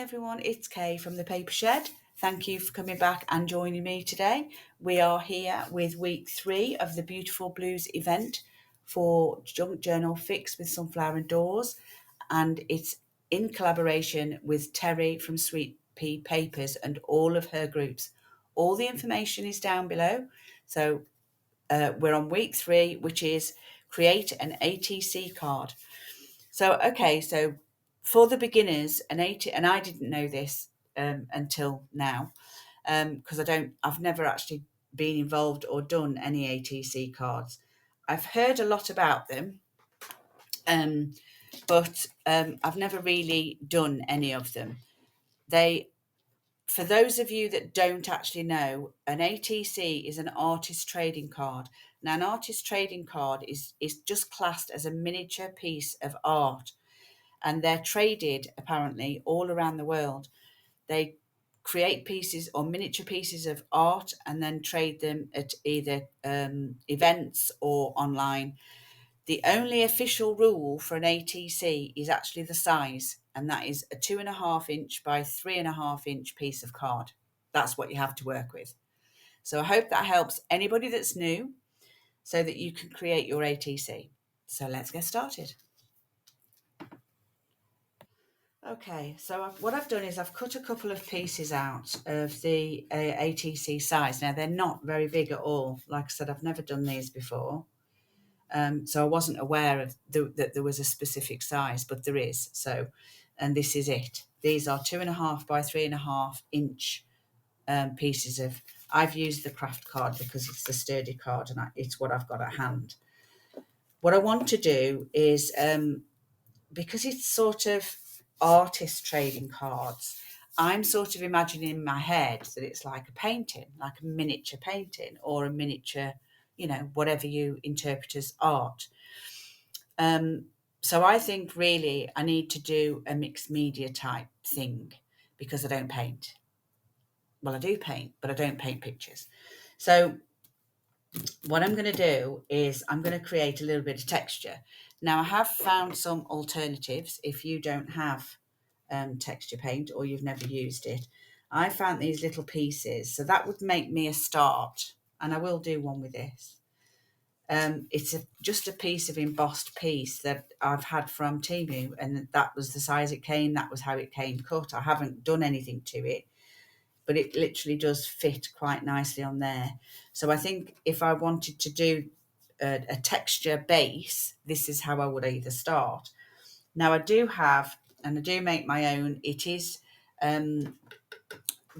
everyone, it's Kay from the Paper Shed. Thank you for coming back and joining me today. We are here with week 3 of the Beautiful Blues event for Junk Journal Fix with Sunflower and Doors, and it's in collaboration with Teri from Sweet Pea Papers and all of her groups. All the information is down below. So we're on week 3, which is create an ATC card. So for the beginners, and I didn't know this until now, because I've never actually been involved or done any ATC cards. I've heard a lot about them, but I've never really done any of them. For those of you that don't actually know, an ATC is an Artis Trading Card. Now, an Artis Trading Card is just classed as a miniature piece of art, and they're traded apparently all around the world. They create pieces or miniature pieces of art and then trade them at either events or online. The only official rule for an ATC is actually the size, and that is a 2.5 inch by 3.5 inch piece of card. That's what you have to work with. So I hope that helps anybody that's new so that you can create your ATC. So let's get started. Okay, so what I've done is I've cut a couple of pieces out of the ATC size. Now, they're not very big at all. Like I said, I've never done these before. So I wasn't aware of that there was a specific size, but there is. So, and this is it. These are 2.5 by 3.5 inch pieces of. I've used the craft card because it's the sturdy card and it's what I've got at hand. What I want to do is, because it's sort of Artis trading cards, I'm sort of imagining in my head that it's like a painting, like a miniature painting or a miniature, whatever you interpret as art. So I think really I need to do a mixed media type thing because I don't paint. Well, I do paint, but I don't paint pictures. So what I'm going to do is I'm going to create a little bit of texture. Now, I have found some alternatives if you don't have texture paint or you've never used it. I found these little pieces, so that would make me a start, and I will do one with this. It's just a piece of embossed piece that I've had from Temu, and that was the size it came. That was how it came cut. I haven't done anything to it, but it literally does fit quite nicely on there. So I think if I wanted to do a texture base, this is how I would either start. Now I do have, and I do make my own. It is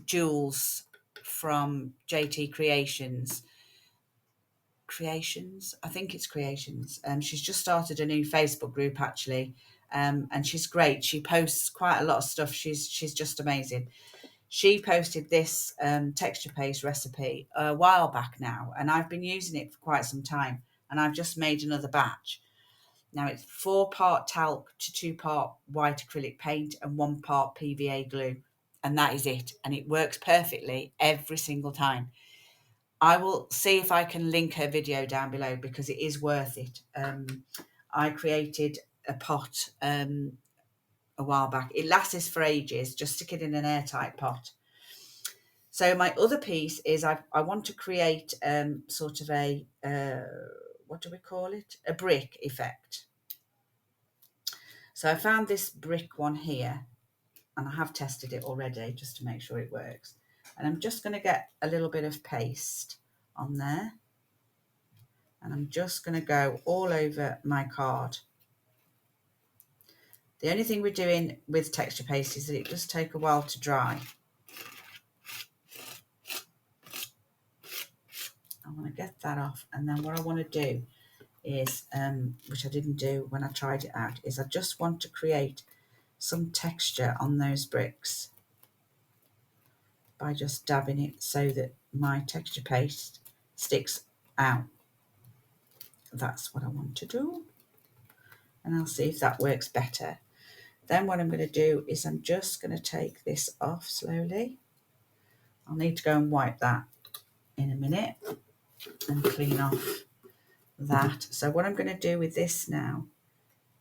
Jules from JT Creations. I think it's Creations. She's just started a new Facebook group actually, and she's great. She posts quite a lot of stuff. She's just amazing. She posted this texture paste recipe a while back now, and I've been using it for quite some time, and I've just made another batch. Now it's 4 part talc to 2 part white acrylic paint and 1 part PVA glue, and that is it, and it works perfectly every single time. I will see if I can link her video down below because it is worth it. I created a pot a while back. It lasts for ages. Just stick it in an airtight pot. So my other piece is I want to create sort of a, what do we call it? A brick effect. So I found this brick one here, and I have tested it already just to make sure it works. And I'm just going to get a little bit of paste on there, and I'm just going to go all over my card. The only thing we're doing with texture paste is that it does take a while to dry. I want to get that off, and then what I want to do is, which I didn't do when I tried it out, is I just want to create some texture on those bricks by just dabbing it so that my texture paste sticks out. That's what I want to do, and I'll see if that works better. Then what I'm going to do is I'm just going to take this off slowly. I'll need to go and wipe that in a minute and clean off that. So what I'm going to do with this now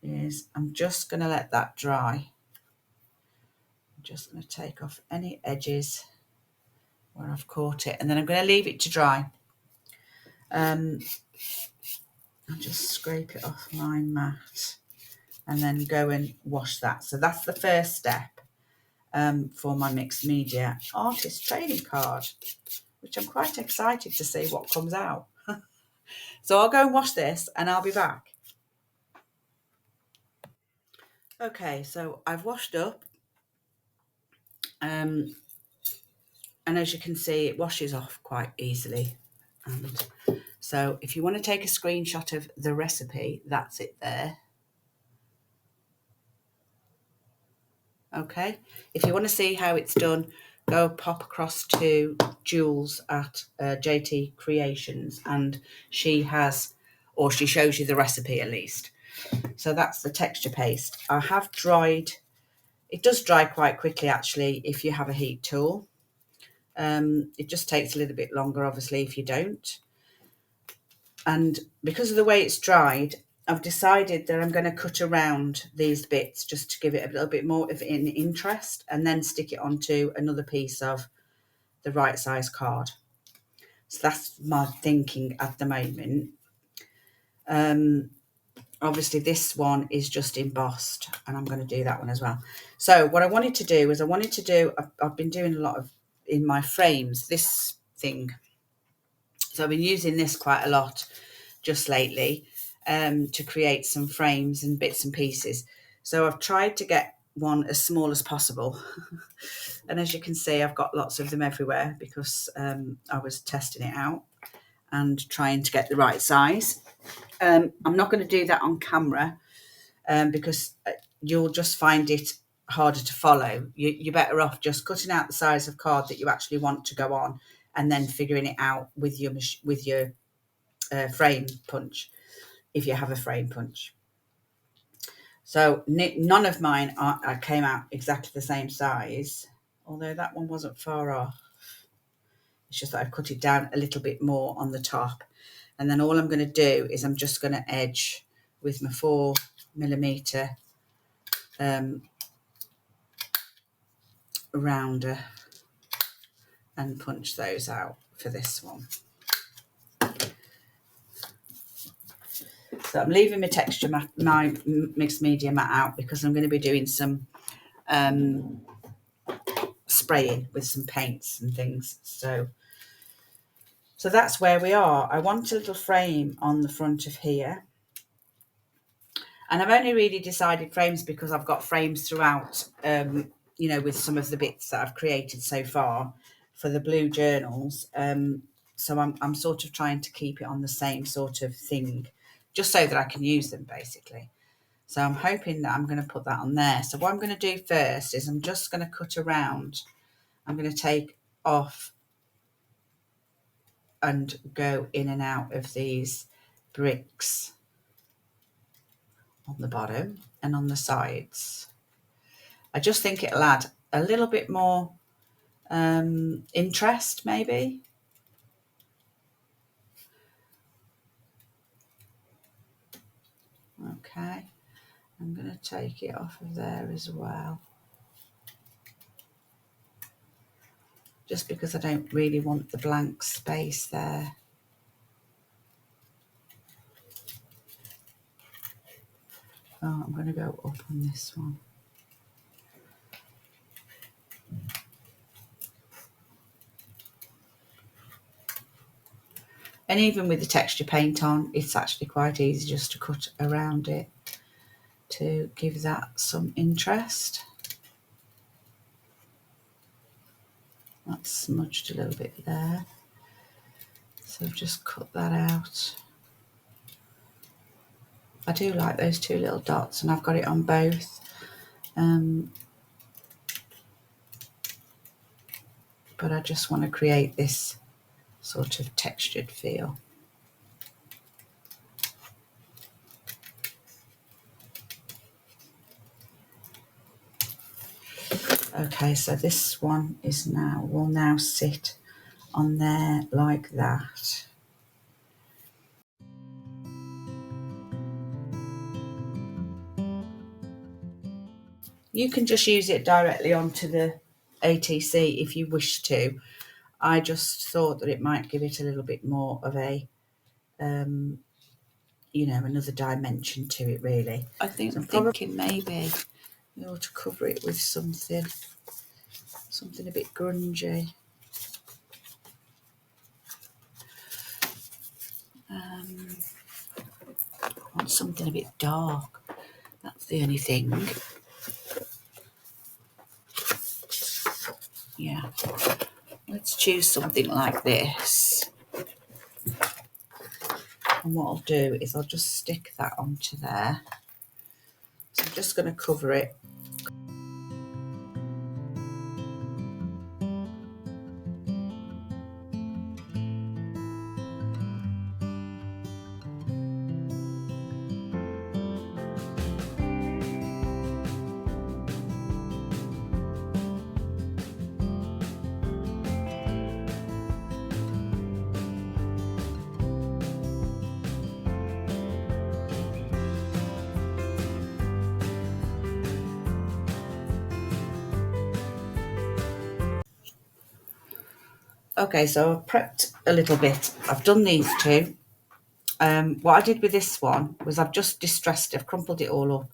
is I'm just going to let that dry just going to take off any edges where I've caught it, and then I'm going to leave it to dry. I'll just scrape it off my mat and then go and wash that. So that's the first step for my mixed media Artis Trading Card, which I'm quite excited to see what comes out. So I'll go and wash this and I'll be back. Okay, so I've washed up. And as you can see, it washes off quite easily. And so if you want to take a screenshot of the recipe, that's it there. Okay, if you want to see how it's done, go pop across to Jules at JT Creations, and she has, or she shows you the recipe at least. So that's the texture paste. I have dried. It does dry quite quickly actually if you have a heat tool. It just takes a little bit longer obviously if you don't. And because of the way it's dried, I've decided that I'm going to cut around these bits just to give it a little bit more of an interest, and then stick it onto another piece of the right size card. So that's my thinking at the moment. Obviously this one is just embossed, and I'm going to do that one as well. So what I wanted to do is I've been doing a lot of in my frames, this thing. So I've been using this quite a lot just lately to create some frames and bits and pieces. So I've tried to get one as small as possible. And as you can see, I've got lots of them everywhere because I was testing it out and trying to get the right size. I'm not going to do that on camera because you'll just find it harder to follow. You're better off just cutting out the size of card that you actually want to go on, and then figuring it out with your frame punch, if you have a frame punch. So none of mine came out exactly the same size, although that one wasn't far off. It's just that I've cut it down a little bit more on the top. And then all I'm going to do is I'm just going to edge with my 4mm rounder and punch those out for this one. So I'm leaving my texture mat, my mixed media mat out, because I'm going to be doing some spraying with some paints and things. So that's where we are. I want a little frame on the front of here. And I've only really decided frames because I've got frames throughout, you know, with some of the bits that I've created so far for the blue journals. So I'm sort of trying to keep it on the same sort of thing, just so that I can use them basically. So I'm hoping that I'm going to put that on there. So what I'm going to do first is I'm just going to cut around. I'm going to take off and go in and out of these bricks on the bottom and on the sides. I just think it'll add a little bit more interest maybe. Okay, I'm going to take it off of there as well, just because I don't really want the blank space there. Oh, I'm going to go up on this one. And even with the texture paint on, it's actually quite easy just to cut around it to give that some interest. That's smudged a little bit there. So just cut that out. I do like those two little dots, and I've got it on both. But I just want to create this sort of textured feel. Okay, so this one will now sit on there like that. You can just use it directly onto the ATC if you wish to. I just thought that it might give it a little bit more of a, another dimension to it, really. I'm thinking maybe you ought to cover it with something a bit grungy. I want something a bit dark. That's the only thing. Yeah. Let's choose something like this. And what I'll do is I'll just stick that onto there. So I'm just going to cover it. Okay, so I've prepped a little bit. I've done these two. What I did with this one was I've just distressed it. I've crumpled it all up.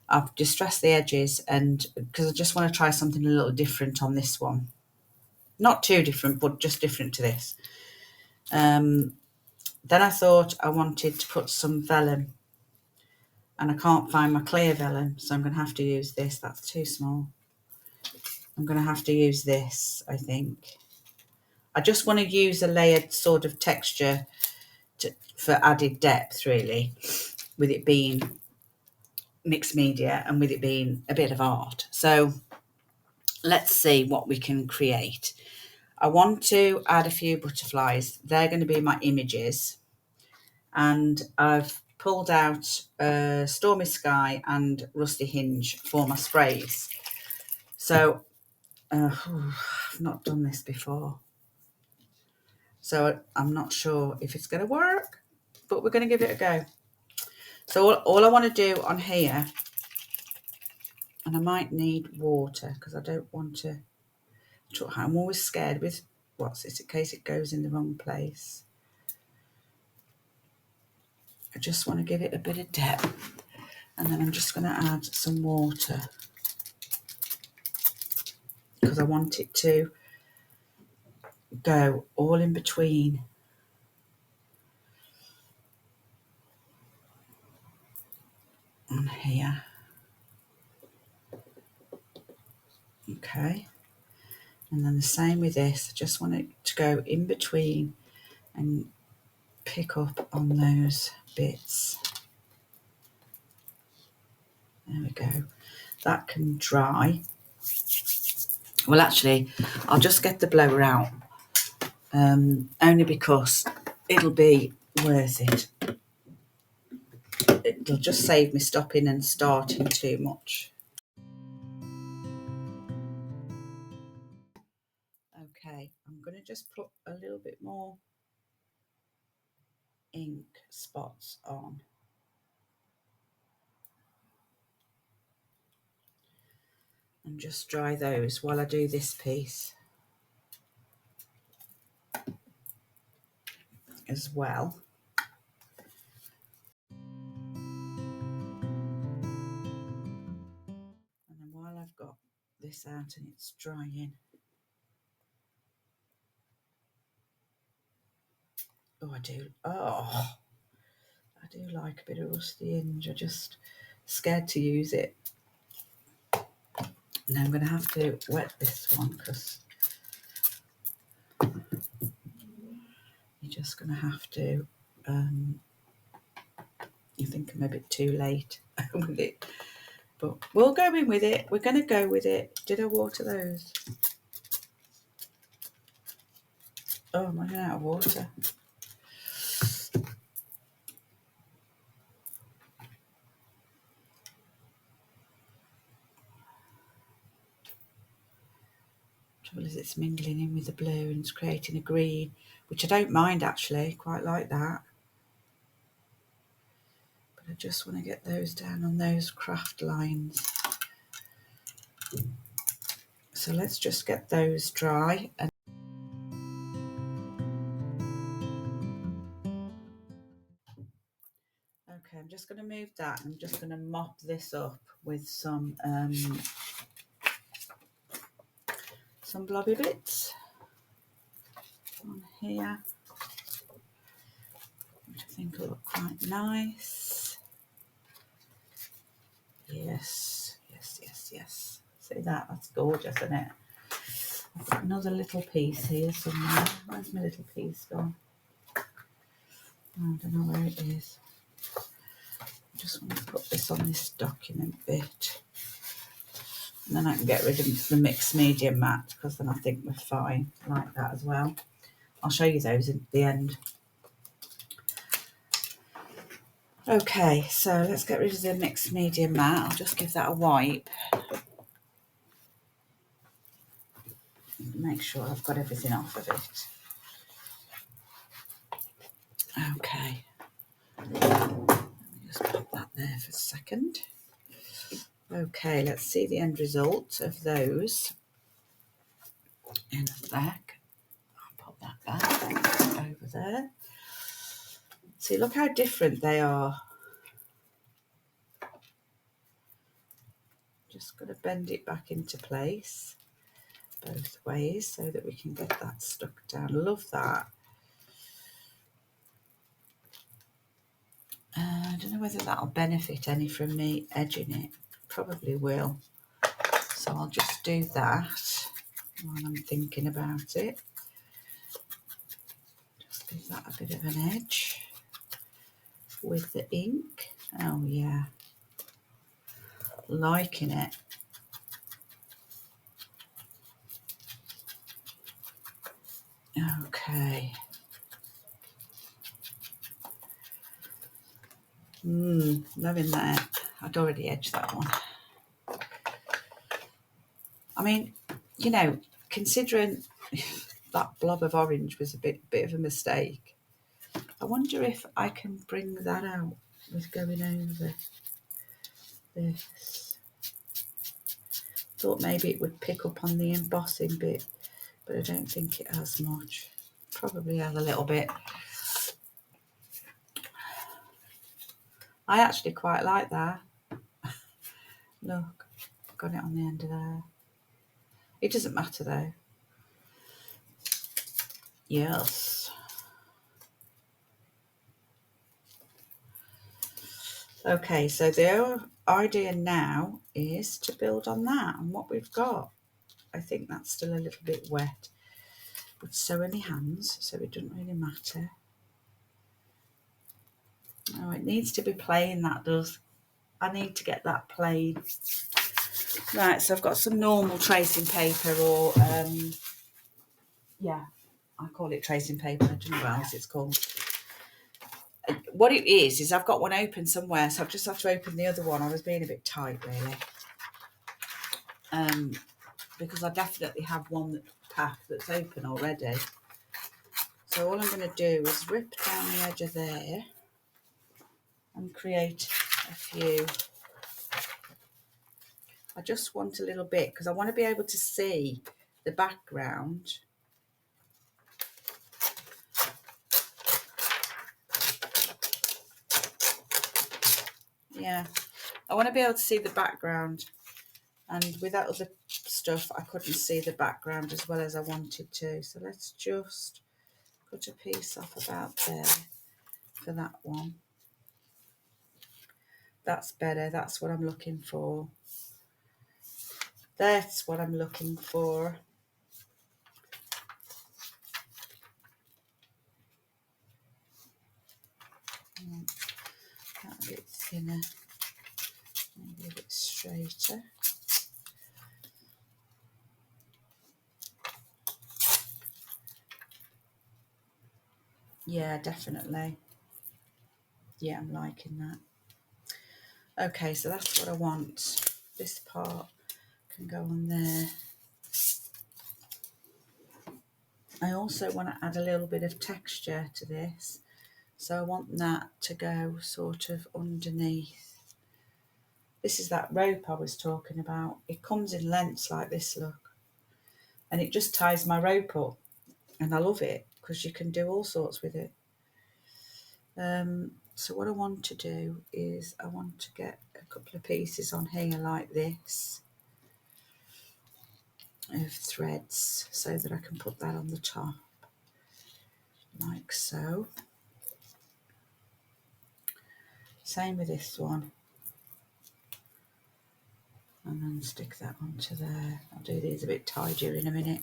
I've distressed the edges, and because I just want to try something a little different on this one. Not too different, but just different to this. Then I thought I wanted to put some vellum, and I can't find my clear vellum, so I'm going to have to use this. That's too small. I'm going to have to use this, I think. I just want to use a layered sort of texture for added depth, really, with it being mixed media and with it being a bit of art. So let's see what we can create. I want to add a few butterflies. They're going to be my images. And I've pulled out Stormy Sky and Rusty Hinge for my sprays. So I've not done this before. So I'm not sure if it's going to work, but we're going to give it a go. So all I want to do on here, and I might need water because I don't want to, I'm always scared with what's it in case it goes in the wrong place. I just want to give it a bit of depth, and then I'm just going to add some water because I want it to go all in between. On here. Okay. And then the same with this. I just want it to go in between and pick up on those bits. There we go. That can dry. Well, actually, I'll just get the blower out. Only because it'll be worth it. It'll just save me stopping and starting too much. Okay, I'm going to just put a little bit more ink spots on. And just dry those while I do this piece as well. And then while I've got this out and it's drying, I do like a bit of Rusty Hinge. I'm just scared to use it. Now I'm going to have to wet this one because you're just going to have to, you think I'm a bit too late with it, but we'll go in with it. We're going to go with it. Did I water those? Oh, I'm running out of water. Trouble is it's mingling in with the blue and it's creating a green, which I don't mind actually, quite like that. But I just want to get those down on those craft lines. So let's just get those dry. And okay, I'm just going to move that. I'm just going to mop this up with some blobby bits on here, which I think will look quite nice. Yes, yes, yes, yes. See that? That's gorgeous, isn't it? I've got another little piece here somewhere. Where's my little piece gone? I don't know where it is. I just want to put this on this document bit. And then I can get rid of the mixed media mat, because then I think we're fine like that as well. I'll show you those at the end. Okay, so let's get rid of the mixed media mat. I'll just give that a wipe. Make sure I've got everything off of it. Okay. Let me just put that there for a second. Okay, let's see the end result of those in the back. I'll put that back over there. See, look how different they are. Just going to bend it back into place both ways so that we can get that stuck down. Love that. I don't know whether that'll benefit any from me edging it. Probably will. So I'll just do that while I'm thinking about it. Just give that a bit of an edge with the ink. Oh yeah, liking it. Okay. Loving that. I'd already edged that one. I mean, you know, considering that blob of orange was a bit of a mistake, I wonder if I can bring that out with going over this. Thought maybe it would pick up on the embossing bit, but I don't think it has much. Probably has a little bit. I actually quite like that. Look, got it on the end of there. It doesn't matter though. Yes. Okay, so the idea now is to build on that and what we've got. I think that's still a little bit wet, but so are my hands, so it doesn't really matter. Oh, it needs to be plain, that does. I need to get that plain. Right, so I've got some normal tracing paper, or yeah, I call it tracing paper. I don't know what else it's called. What it is I've got one open somewhere, so I just have to open the other one. I was being a bit tight, really, because I definitely have one pack that's open already. So all I'm going to do is rip down the edge of there and create a few. I just want a little bit because I want to be able to see the background. Yeah, I want to be able to see the background, and with that other stuff I couldn't see the background as well as I wanted to. So let's just cut a piece off about there for that one. That's better. That's what I'm looking for. That's what I'm looking for. That a bit thinner, maybe a bit straighter. Yeah, definitely. Yeah, I'm liking that. Okay, so that's what I want. This part can go on there. I also want to add a little bit of texture to this. So I want that to go sort of underneath. This is that rope I was talking about. It comes in lengths like this, look. And it just ties my rope up. And I love it because you can do all sorts with it. So what I want to do is I want to get a couple of pieces on here like this of threads so that I can put that on the top like so. Same with this one. And then stick that onto there. I'll do these a bit tidier in a minute.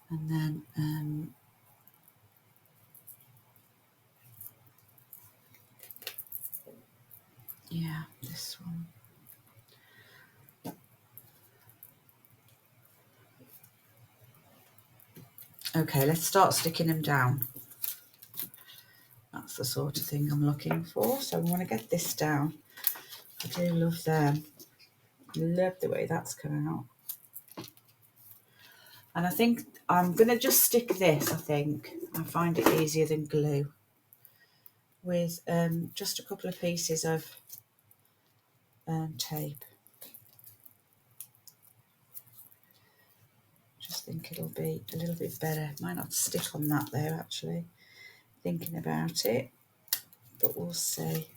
And then yeah, this one. Okay, let's start sticking them down. That's the sort of thing I'm looking for. So I want to get this down. I do love them. Love the way that's come out. And I think I'm going to just stick this, I think. I find it easier than glue. With just a couple of pieces of tape. Just think it'll be a little bit better. Might not stick on that though, actually. Thinking about it. But we'll see.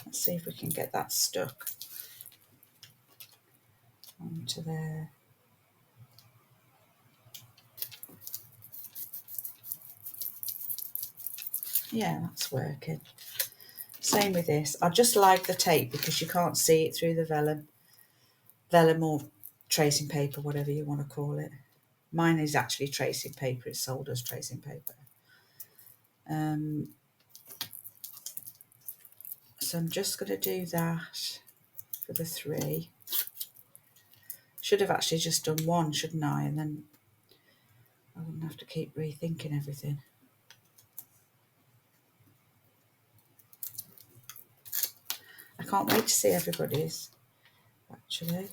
Let's see if we can get that stuck onto there. Yeah, that's working. Same with this. I just like the tape because you can't see it through the vellum or tracing paper, whatever you want to call it. Mine is actually tracing paper. It's sold as tracing paper. So I'm just going to do that for the 3. Should have actually just done 1, shouldn't I? And then I wouldn't have to keep rethinking everything. I can't wait to see everybody's, actually.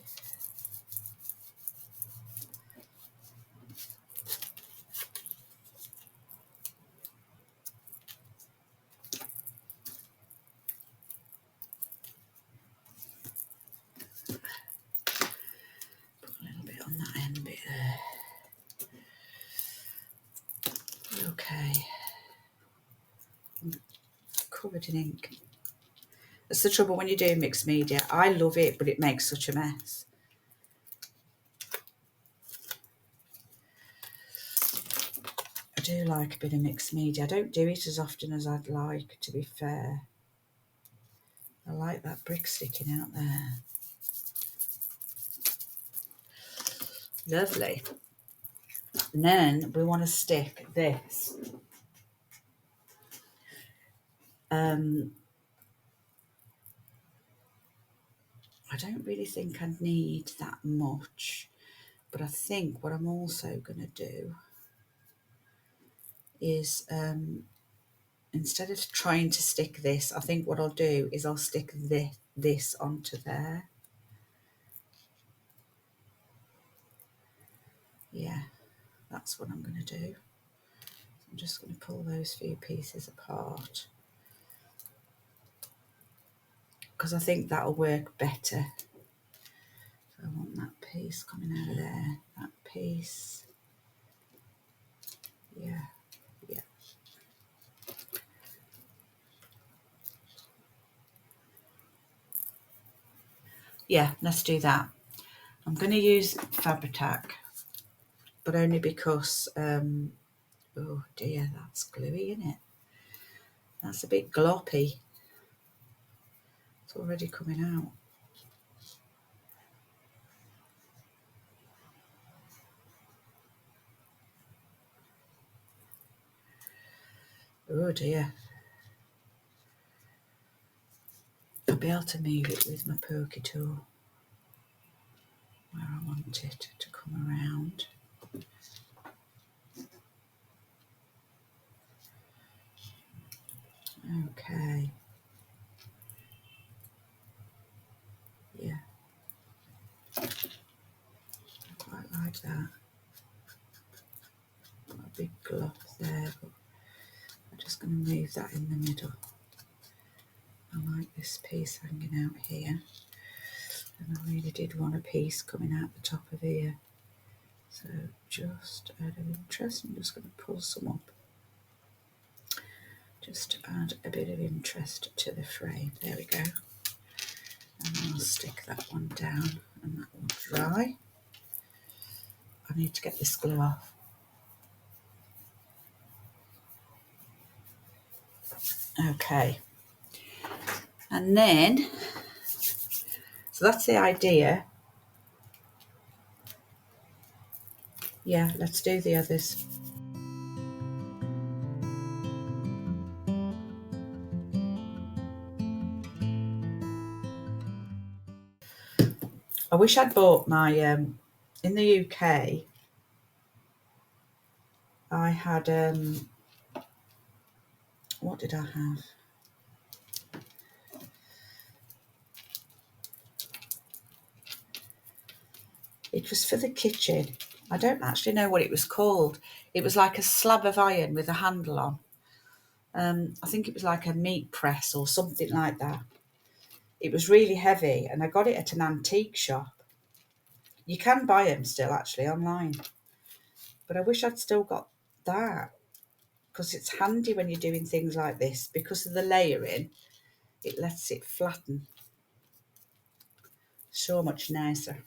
Put a little bit on that end bit there. Okay. I'm covered in ink. That's the trouble when you do mixed media. I love it, but it makes such a mess. I do like a bit of mixed media. I don't do it as often as I'd like, to be fair. I like that brick sticking out there. Lovely. And then we want to stick this. I don't really think I need that much, but I think what I'm also going to do is instead of trying to stick this, I think what I'll do is I'll stick this onto there. Yeah, that's what I'm going to do. I'm just going to pull those few pieces apart because I think that'll work better. So I want that piece coming out of there, that piece. Yeah, yeah. Yeah, let's do that. I'm going to use Fabri-Tac, but only because, oh dear, that's gluey, isn't it? That's a bit gloppy. It's already coming out. Oh dear. I'll be able to move it with my pokey tool where I want it to come around. Okay. Yeah. I quite like that. Got a big glop there, but I'm just going to move that in the middle. this piece hanging out here, and I really did want a piece coming out the top of here. So just out of interest, I'm just going to pull some up. Just to add a bit of interest to the frame. There we go. And I'll stick that one down and that will dry. I need to get this glue off. Okay. And then, so that's the idea. Yeah, let's do the others. I wish I'd bought my, in the UK, I had, what did I have? It was for the kitchen. I don't actually know what it was called. It was like a slab of iron with a handle on. I think it was like a meat press or something like that. It was really heavy, and I got it at an antique shop. You can buy them still, actually, online. But I wish I'd still got that, because it's handy when you're doing things like this. Because of the layering, it lets it flatten so much nicer.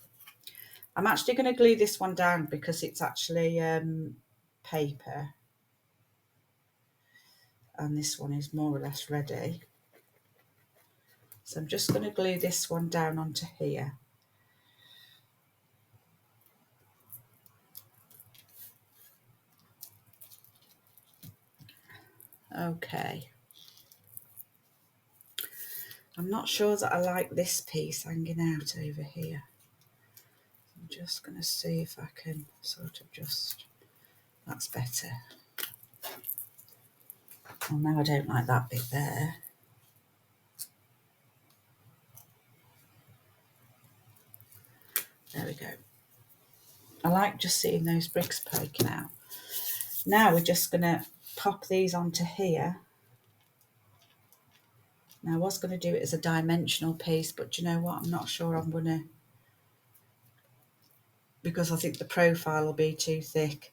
I'm actually going to glue this one down because it's actually paper. And this one is more or less ready. So I'm just going to glue this one down onto here. Okay. I'm not sure that I like this piece hanging out over here. I'm just going to see if I can sort of just, that's better. Well, now I don't like that bit there. There we go. I like just seeing those bricks poking out. Now we're just going to pop these onto here. Now I was going to do it as a dimensional piece, but you know what? I'm not sure I'm going to, because I think the profile will be too thick.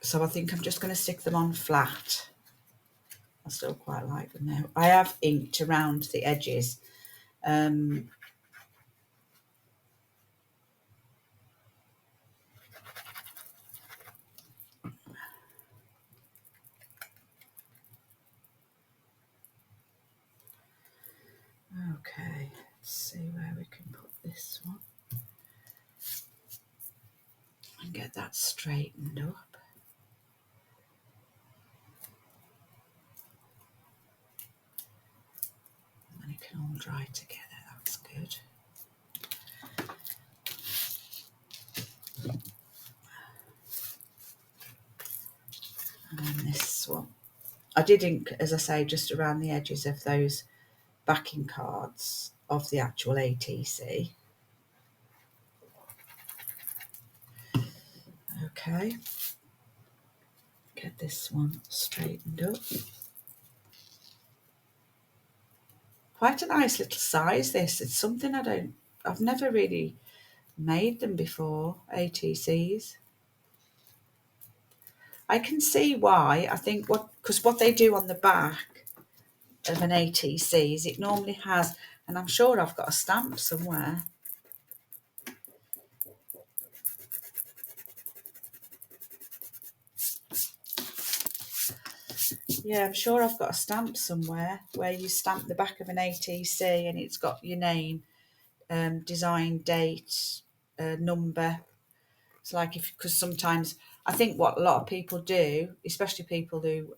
So I think I'm just going to stick them on flat. I still quite like them now. I have inked around the edges. Okay, let's see where we can put this one and get that straightened up. And then it can all dry together, that's good. And then this one. I did ink, as I say, just around the edges of those backing cards of the actual ATC. Okay, get this one straightened up. Quite a nice little size this. It's something I've never really made them before, ATCs. I can see why. I think because what they do on the back of an ATC is it normally has, and I'm sure I've got a stamp somewhere. Yeah, I'm sure I've got a stamp somewhere where you stamp the back of an ATC and it's got your name, design date, number. It's like because sometimes I think what a lot of people do, especially people who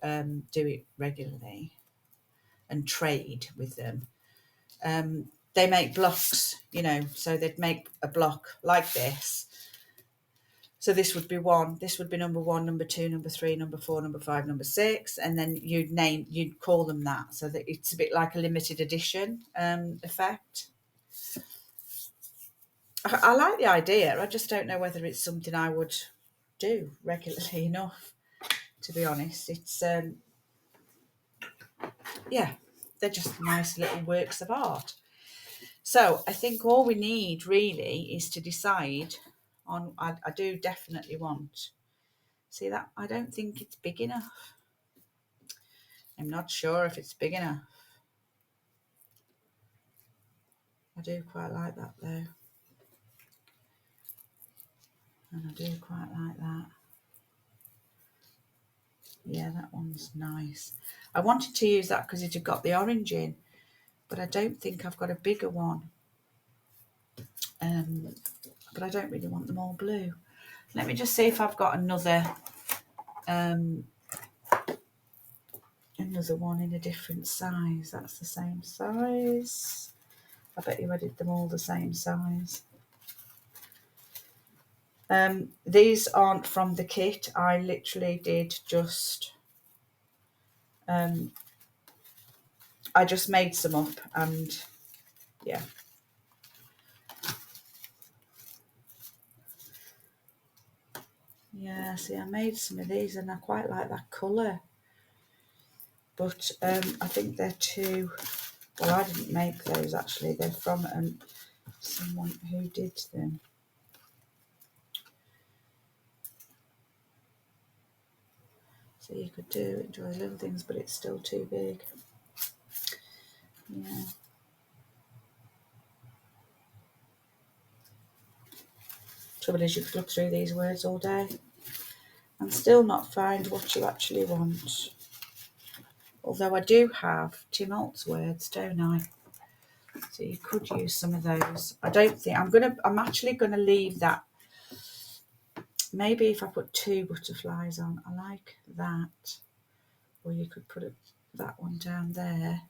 do it regularly and trade with them, they make blocks, so they'd make a block like this. So this would be one, this would be number 1, number 2, number 3, number 4, number 5, number 6, and then you'd call them that, so that it's a bit like a limited edition effect. I like the idea. I just don't know whether it's something I would do regularly enough to be honest. It's, yeah, they're just nice little works of art. So I think all we need really is to decide on, I do definitely want, see that, I don't think it's big enough. I'm not sure if it's big enough. I do quite like that though. And I do quite like that. Yeah, that one's nice. I wanted to use that because it had got the orange in, but I don't think I've got a bigger one. But I don't really want them all blue. Let me just see if I've got another one in a different size. That's the same size. I bet you I did them all the same size. These aren't from the kit. I literally did just I just made some up, and yeah. Yeah, see, I made some of these and I quite like that colour. But I think they're too, well, I didn't make those actually. They're from someone who did them. So you could do enjoy little things, but it's still too big. Yeah. Trouble is, you could look through these words all day and still not find what you actually want. Although I do have Tim Holtz words, don't I? So you could use some of those. I don't think I'm actually gonna leave that. Maybe if I put 2 butterflies on, I like that. Or you could put that one down there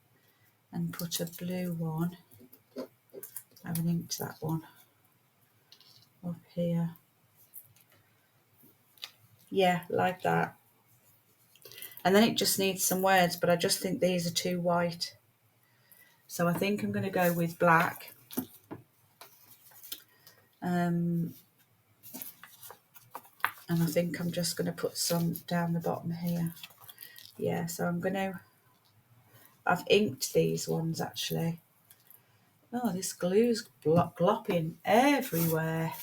and put a blue one. I haven't inked that one up here. Yeah, like that. And then it just needs some words, but I just think these are too white. So I think I'm going to go with black. And I think I'm just going to put some down the bottom here. Yeah, so I've inked these ones actually. Oh, this glue's glopping everywhere.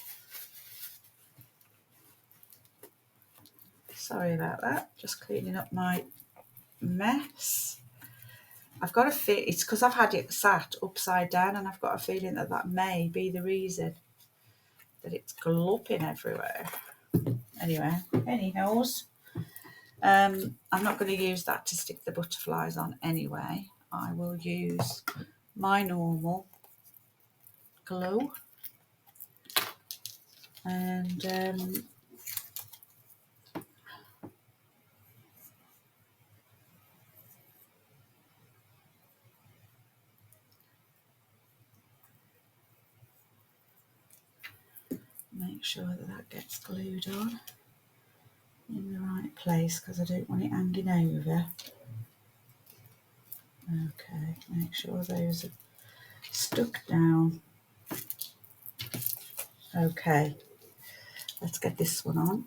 Sorry about that, just cleaning up my mess. I've got a feel, it's because I've had it sat upside down, and I've got a feeling that may be the reason that it's glopping everywhere. Anyway, anyhow, I'm not going to use that to stick the butterflies on anyway. I will use my normal glue, and make sure that gets glued on in the right place, because I don't want it hanging over. Okay, make sure those are stuck down. Okay, let's get this one on.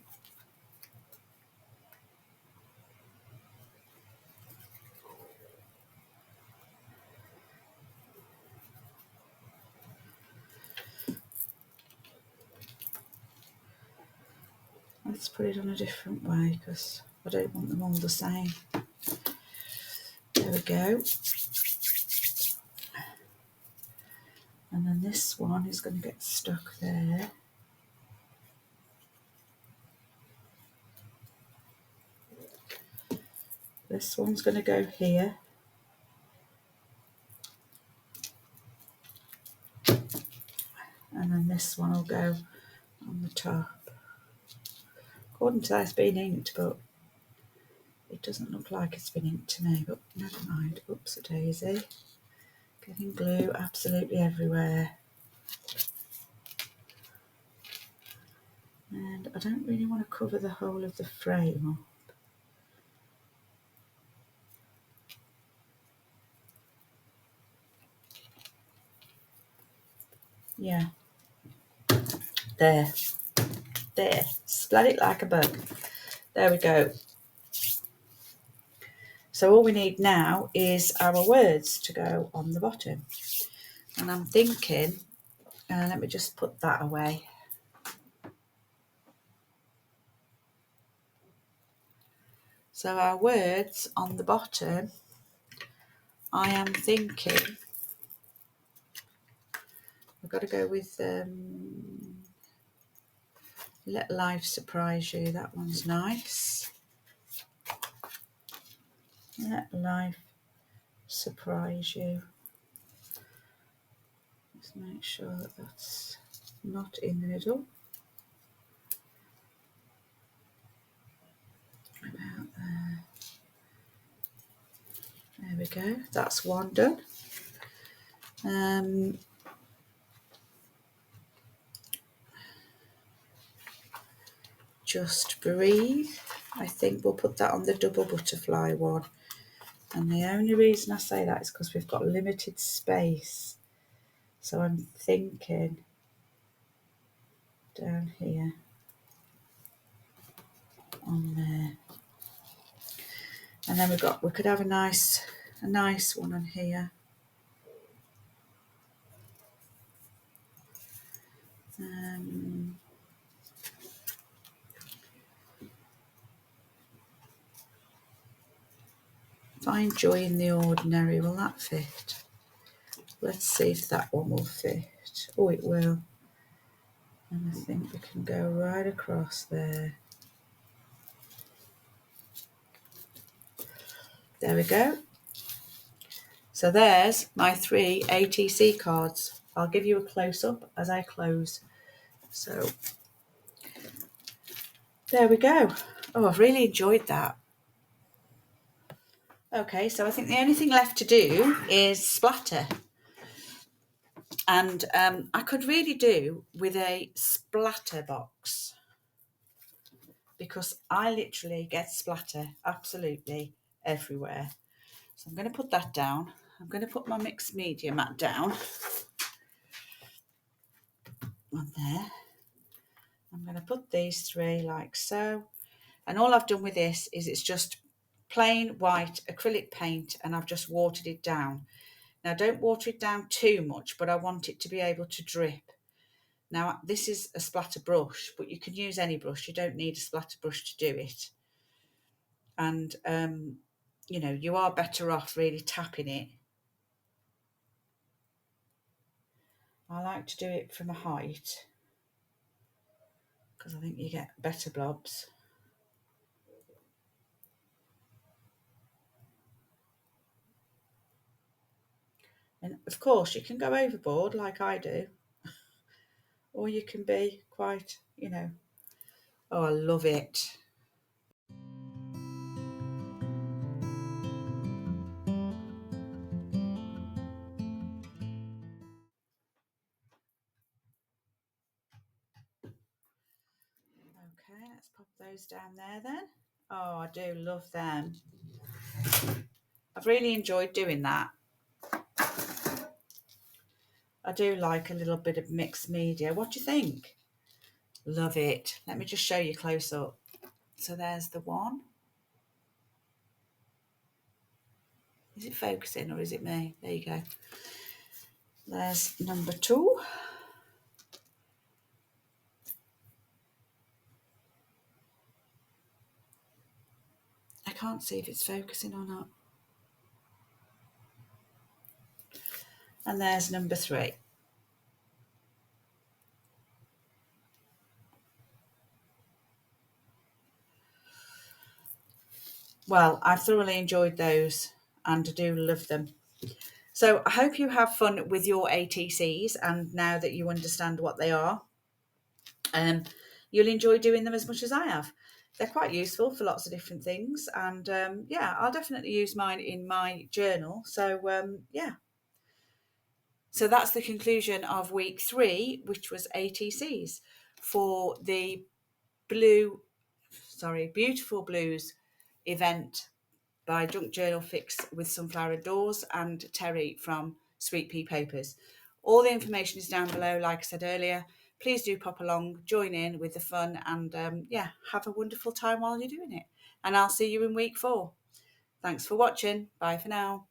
Let's put it on a different way because I don't want them all the same. There we go. And then this one is going to get stuck there. This one's going to go here. And then this one will go on the top. According to that, it's been inked, but it doesn't look like it's been inked to me, but never mind. Oops a daisy. Getting glue absolutely everywhere. And I don't really want to cover the whole of the frame up. Yeah. There. Splat it like a bug. There we go. So all we need now is our words to go on the bottom. And I'm thinking, let me just put that away. So our words on the bottom, I am thinking, we've got to go with Let Life Surprise You. That one's nice. Let life surprise you. Let's make sure that that's not in the middle. About there. There we go. That's one done. Just breathe. I think we'll put that on the double butterfly one. And the only reason I say that is because we've got limited space. So I'm thinking down here on there. And then we could have a nice one on here. Find joy in the ordinary. Will that fit? Let's see if that one will fit. Oh, it will. And I think we can go right across there. There we go. So there's my 3 ATC cards. I'll give you a close-up as I close. So there we go. Oh, I've really enjoyed that. Okay, so I think the only thing left to do is splatter. And I could really do with a splatter box, because I literally get splatter absolutely everywhere. So I'm going to put that down. I'm going to put my mixed media mat down on there. I'm going to put these 3 like so. And all I've done with this is it's just plain white acrylic paint, and I've just watered it down. Now, don't water it down too much, but I want it to be able to drip. Now, this is a splatter brush, but you can use any brush. You don't need a splatter brush to do it. And, you are better off really tapping it. I like to do it from a height because I think you get better blobs. And, of course, you can go overboard like I do. Or you can be quite, oh, I love it. Okay, let's pop those down there then. Oh, I do love them. I've really enjoyed doing that. I do like a little bit of mixed media. What do you think? Love it. Let me just show you close up. So there's the one. Is it focusing or is it me? There you go. There's number 2. I can't see if it's focusing or not. And there's number 3. Well, I've thoroughly enjoyed those and I do love them. So I hope you have fun with your ATCs, and now that you understand what they are, you'll enjoy doing them as much as I have. They're quite useful for lots of different things, and I'll definitely use mine in my journal. So so that's the conclusion of week 3, which was ATCs for the Beautiful Blues event by Junk Journal Fix with Sunflower Doors and Teri from Sweet Pea Papers. All the information is down below, like I said earlier. Please do pop along, join in with the fun, and have a wonderful time while you're doing it. And I'll see you in week 4. Thanks for watching. Bye for now.